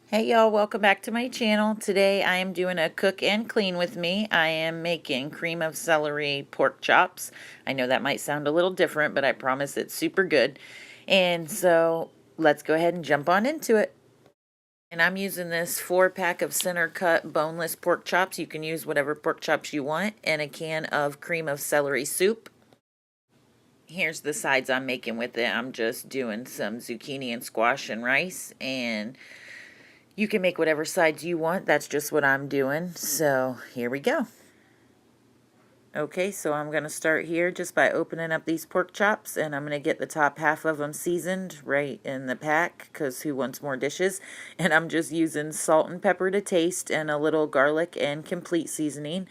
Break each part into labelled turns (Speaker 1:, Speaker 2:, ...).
Speaker 1: Hey y'all, welcome back to my channel. Today I am doing a cook and clean with me. I am making cream of celery pork chops. I know that might sound a little different, but I promise it's super good. And so let's go ahead and jump on into it. And I'm using this 4-pack of center cut boneless pork chops. You can use whatever pork chops you want, and a can of cream of celery soup. Here's the sides I'm making with it. I'm just doing some zucchini and squash and rice, and you can make whatever sides you want. That's just what I'm doing. So here we go. Okay, so I'm going to start here just by opening up these pork chops, and I'm going to get the top half of them seasoned right in the pack because who wants more dishes? And I'm just using salt and pepper to taste and a little garlic and complete seasoning.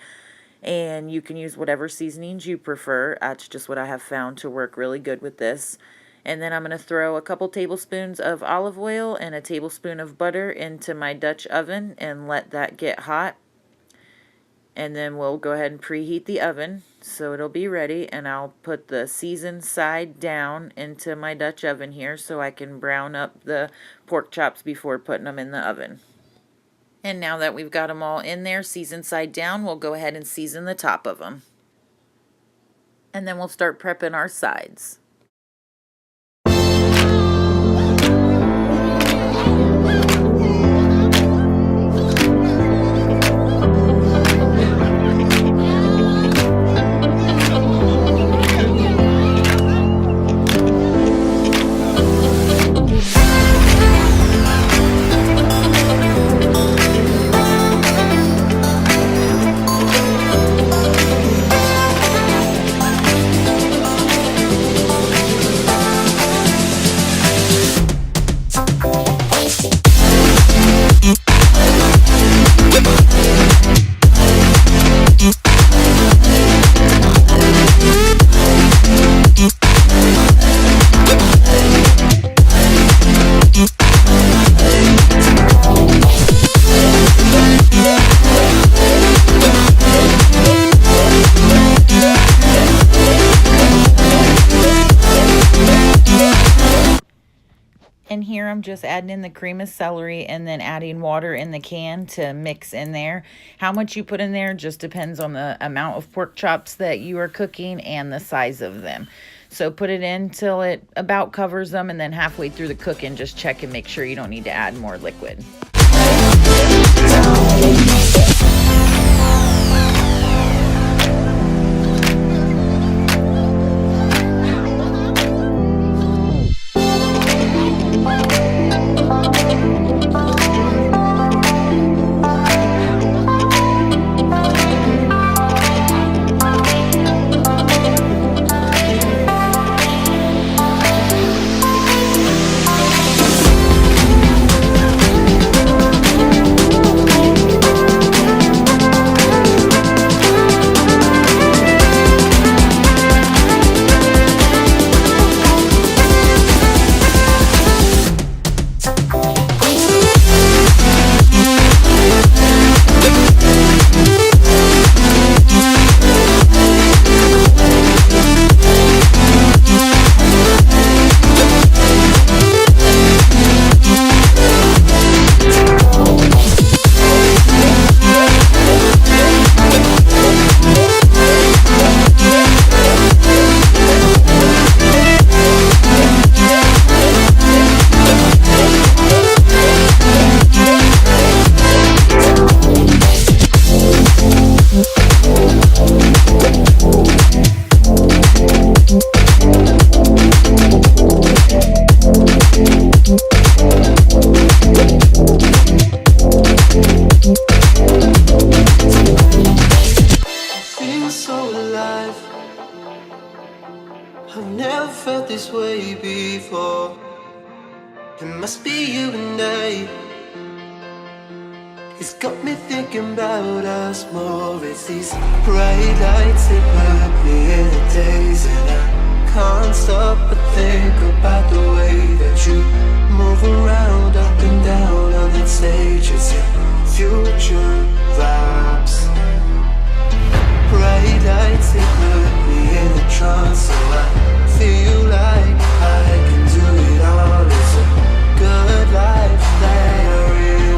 Speaker 1: And you can use whatever seasonings you prefer. That's just what I have found to work really good with this. And then I'm going to throw a couple tablespoons of olive oil and a tablespoon of butter into my Dutch oven and let that get hot. And then we'll go ahead and preheat the oven so it'll be ready. And I'll put the seasoned side down into my Dutch oven here so I can brown up the pork chops before putting them in the oven. And now that we've got them all in there, seasoned side down, we'll go ahead and season the top of them. And then we'll start prepping our sides. And here I'm just adding in the cream of celery and then adding water in the can to mix in there. How much you put in there just depends on the amount of pork chops that you are cooking and the size of them. So put it in till it about covers them, and then halfway through the cooking just check and make sure you don't need to add more liquid.
Speaker 2: I've never felt this way before. It must be you and I. It's got me thinking about us more. It's these bright lights that put me in a daze, and I can't stop but think about the way that you move around up and down on that stage. It's your future vibes. Bright lights that put me in a trance, so I feel like I can do it all. It's a good life that I really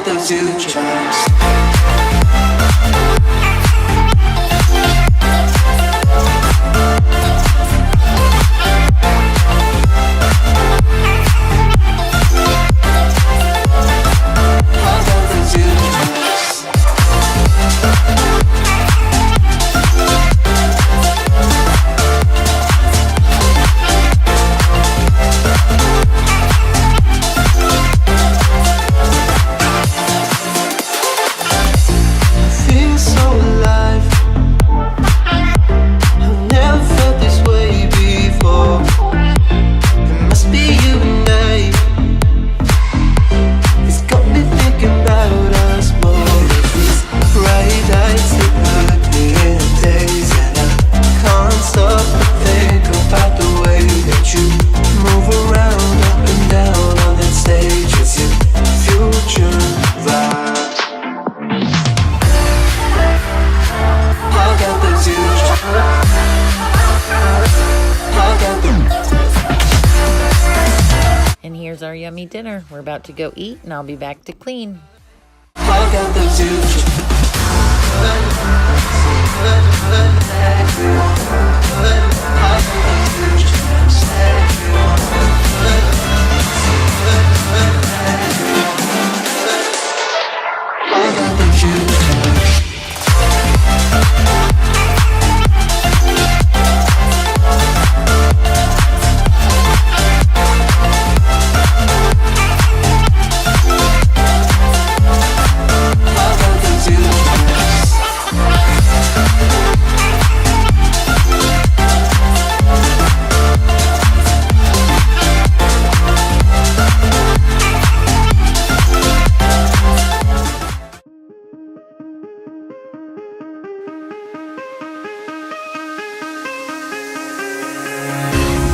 Speaker 2: got the two tracks.
Speaker 1: And here's our yummy dinner. We're about to go eat, and I'll be back to clean.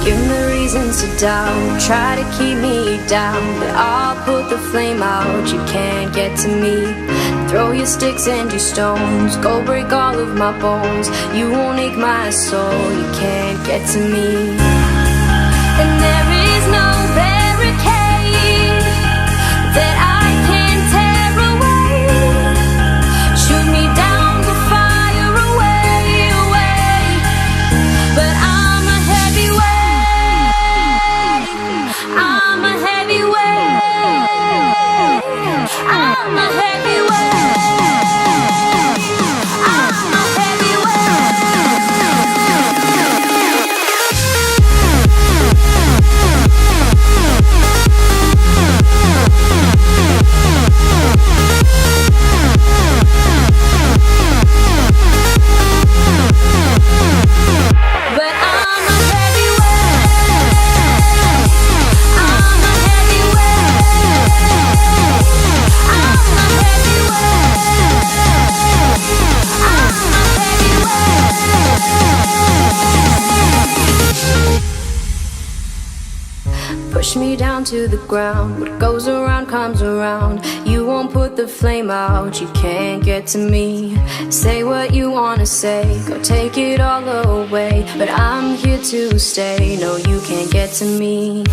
Speaker 3: Give me reasons to doubt, try to keep me down, but I'll put the flame out, you can't get to me. Throw your sticks and your stones, go break all of my bones, you won't ache my soul, you can't get to me. And there is no barricade that I can tear away. Shoot me down to fire away, away, but I'm a heavyweight. I'm a heavyweight. I'm a heavyweight. I'm a push me down to the ground. What goes around comes around. You won't put the flame out, you can't get to me. Say what you wanna say, go take it all away, but I'm here to stay. No, you can't get to me.